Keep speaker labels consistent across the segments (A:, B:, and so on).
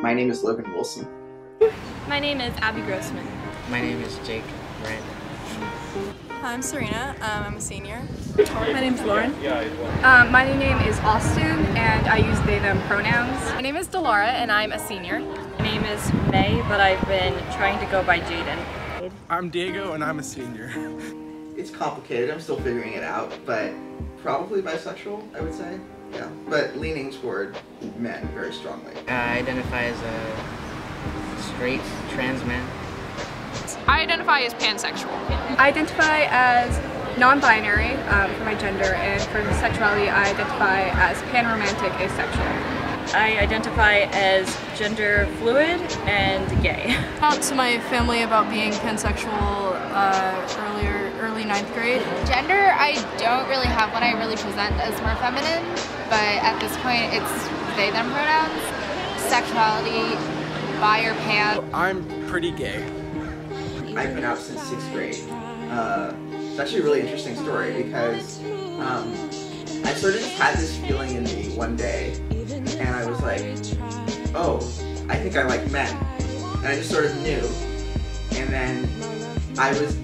A: My name is Logan Wilson.
B: My name is Abby Grossman.
C: My name is Jake Brand.
D: Hi, I'm Serena. I'm a senior.
E: My name's Lauren.
B: My name is Austin, and I use they, them pronouns.
D: My name is Delora, and I'm a senior.
F: My name is May, but I've been trying to go by Jaden.
E: I'm Diego, and I'm a senior.
A: It's complicated, I'm still figuring it out, but probably bisexual, I would say. Yeah, but leaning toward men very strongly.
C: I identify as a straight trans man.
G: I identify as pansexual.
B: I identify as non-binary for my gender, and for sexuality I identify as panromantic asexual.
F: I identify as gender fluid and gay.
D: Out to my family about being pansexual early 9th grade.
H: Gender, I don't really have one I really present as more feminine, but at this point it's they, them pronouns. Sexuality, bi or pan.
E: I'm pretty gay.
A: I've been out since 6th grade. It's actually a really interesting story because I sort of just had this feeling in me one day, and I was like, oh, I think I like men. And I just sort of knew. And then I was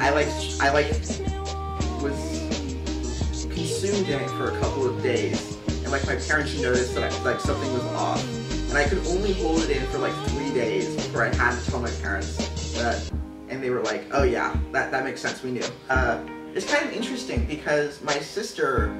A: consumed in it for a couple of days. And like my parents noticed that something was off. And I could only hold it in for like 3 days before I had to tell my parents that. And they were like, oh yeah, that makes sense, we knew. It's kind of interesting because my sister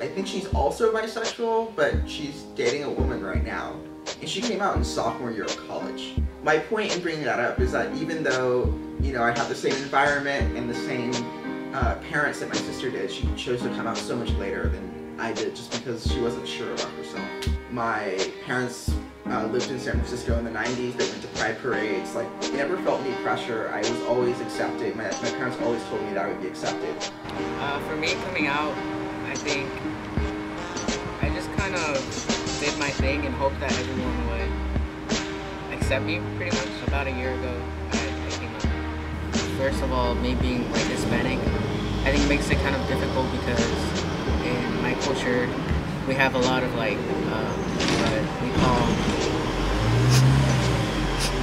A: I think she's also bisexual, but she's dating a woman right now. And she came out in sophomore year of college. My point in bringing that up is that even though, you know, I have the same environment and the same parents that my sister did, she chose to come out so much later than I did just because she wasn't sure about herself. My parents lived in San Francisco in the 90s. They went to pride parades. Like, they never felt any pressure. I was always accepted. My parents always told me that I would be accepted.
C: For me, coming out, I think I just kind of did my thing and hoped that everyone would accept me, pretty much. About a year ago, I came out. First of all, me being like Hispanic, I think makes it kind of difficult because in my culture, we have a lot of like what we call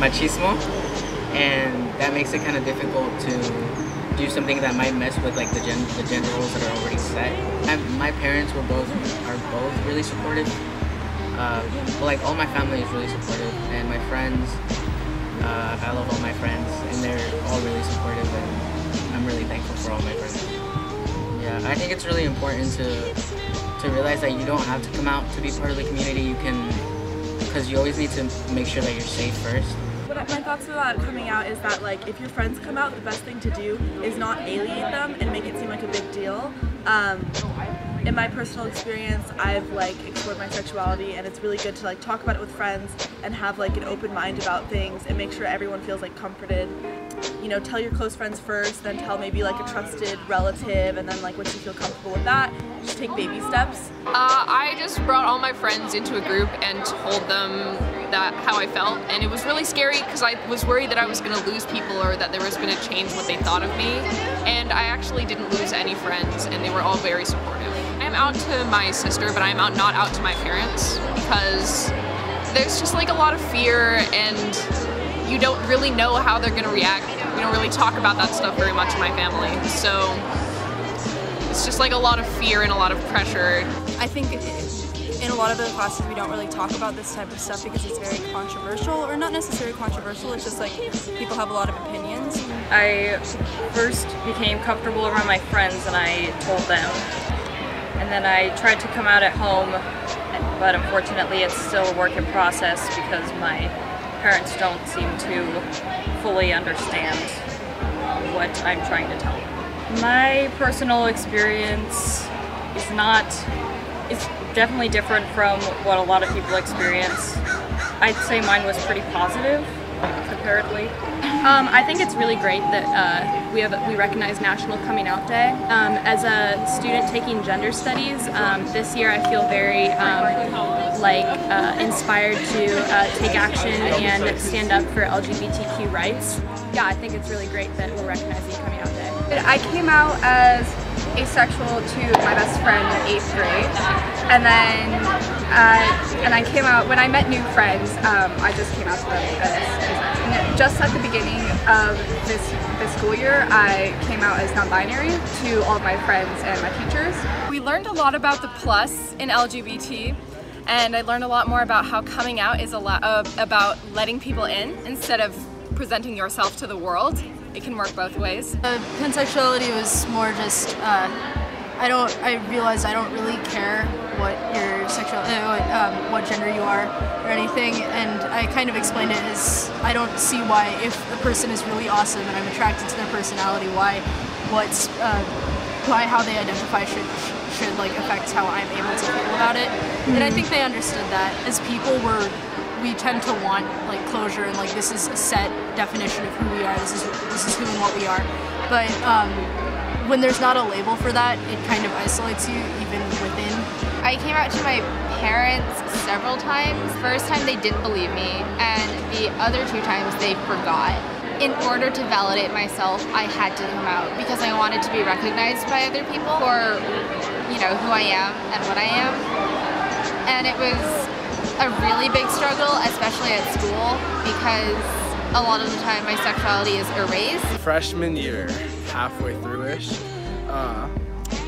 C: machismo, and that makes it kind of difficult to do something that might mess with like the gender roles that are already set. My parents are both really supportive. But like all my family is really supportive, and my friends, I love all my friends, and they're all really supportive, and I'm really thankful for all my friends. Yeah, I think it's really important to realize that you don't have to come out to be part of the community. You can, because you always need to make sure that you're safe first.
I: My thoughts about coming out is that, like, if your friends come out, the best thing to do is not alienate them and make it seem like a big deal. In my personal experience, I've explored my sexuality, and it's really good to talk about it with friends and have an open mind about things and make sure everyone feels comforted. You know, tell your close friends first, then tell maybe a trusted relative, and then once you feel comfortable with that, just take baby steps.
G: I just brought all my friends into a group and told them how I felt, and it was really scary because I was worried that I was going to lose people or that there was going to change what they thought of me, and I actually didn't lose any friends, and they were all very supportive. I'm out to my sister, but I'm not out to my parents because there's just a lot of fear, and you don't really know how they're going to react. We don't really talk about that stuff very much in my family, so it's just a lot of fear and a lot of pressure.
D: I think in a lot of the classes we don't really talk about this type of stuff because it's very controversial, or not necessarily controversial, it's just people have a lot of opinions.
F: I first became comfortable around my friends and I told them. And then I tried to come out at home, but unfortunately it's still a work in process because my parents don't seem to fully understand what I'm trying to tell them. My personal experience is definitely different from what a lot of people experience. I'd say mine was pretty positive, comparatively.
B: I think it's really great that we recognize National Coming Out Day. As a student taking gender studies, this year I feel very inspired to take action and stand up for LGBTQ rights. Yeah, I think it's really great that we're recognizing Coming Out Day. I came out as asexual to my best friend in 8th grade. and then and I came out, when I met new friends, I just came out to them and just at the beginning of this school year, I came out as non-binary to all of my friends and my teachers.
J: We learned a lot about the plus in LGBT, and I learned a lot more about how coming out is a lot about letting people in instead of presenting yourself to the world. It can work both ways.
D: Pansexuality was more just, I realized I don't really care what your what gender you are or anything, and I kind of explained it as I don't see why, if a person is really awesome and I'm attracted to their personality, why how they identify should like affect how I'm able to feel about it. And I think they understood that. As people, we tend to want like closure and like this is a set definition of who we are. This is who and what we are. But when there's not a label for that, it kind of isolates you even within.
H: I came out to my parents several times. First time they didn't believe me, and the other 2 times they forgot. In order to validate myself, I had to come out because I wanted to be recognized by other people for, you know, who I am and what I am. And it was a really big struggle, especially at school, because a lot of the time my sexuality is erased.
E: Freshman year, halfway through-ish,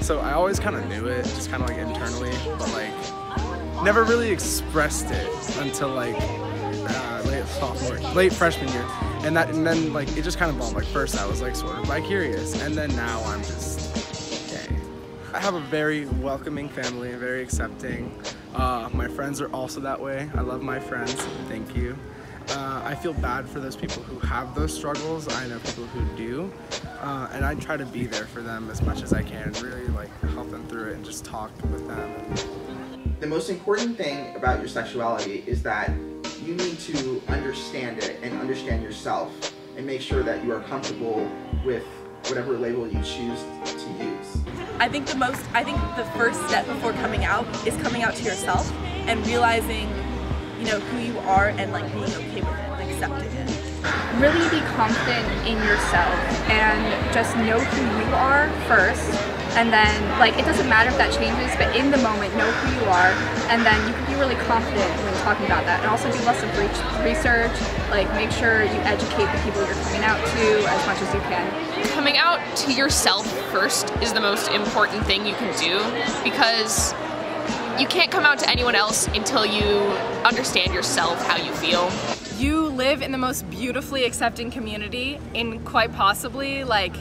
E: so I always kind of knew it, just kind of like internally, but like never really expressed it until like late freshman year, and then like it just kind of evolved. Like first I was like sort of bi-curious, and then now I'm just gay. I have a very welcoming family, very accepting. My friends are also that way. I love my friends. Thank you. I feel bad for those people who have those struggles. I know people who do, and I try to be there for them as much as I can, really like help them through it and just talk with them.
A: The most important thing about your sexuality is that you need to understand it and understand yourself and make sure that you are comfortable with whatever label you choose to use.
I: I think the first step before coming out is coming out to yourself and realizing, you know, who you are and like being okay with it and accepting it.
B: Really be confident in yourself and just know who you are first, and then like it doesn't matter if that changes, but in the moment know who you are, and then you can be really confident when talking about that. And also do lots of research, like make sure you educate the people you're coming out to as much as you can.
G: Coming out to yourself first is the most important thing you can do, because you can't come out to anyone else until you understand yourself, how you feel.
J: You live in the most beautifully accepting community in quite possibly like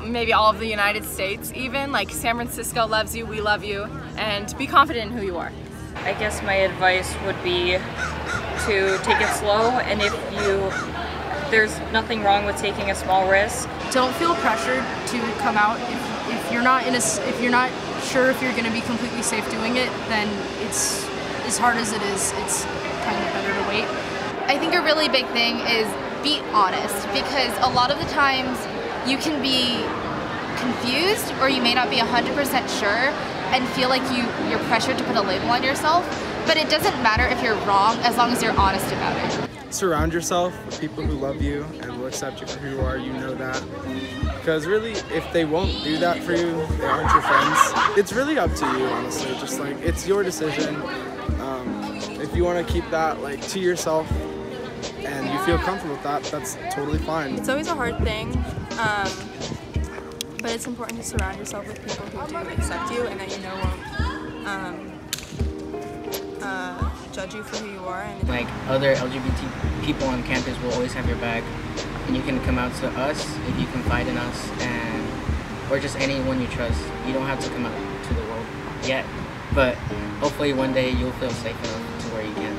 J: maybe all of the United States even. Like San Francisco loves you, we love you, and be confident in who you are.
F: I guess my advice would be to take it slow, and there's nothing wrong with taking a small risk.
D: Don't feel pressured to come out. If you're not sure if you're going to be completely safe doing it, then it's as hard as it is. It's kind of better to wait.
H: I think a really big thing is be honest, because a lot of the times you can be confused or you may not be 100% sure and feel like you're pressured to put a label on yourself, but it doesn't matter if you're wrong as long as you're honest about it.
E: Surround yourself with people who love you and will accept you for who you are. You know that. Because really, if they won't do that for you, they aren't your friends. It's really up to you, honestly. Just like, it's your decision. If you want to keep that like to yourself and you feel comfortable with that, that's totally fine.
D: It's always a hard thing, but it's important to surround yourself with people who do accept you and that you know won't judge you for who you are. And
C: like other LGBT people on campus will always have your back, and you can come out to us if you confide in us, or just anyone you trust. You don't have to come out to the world yet, but hopefully one day you'll feel safe enough to where you can.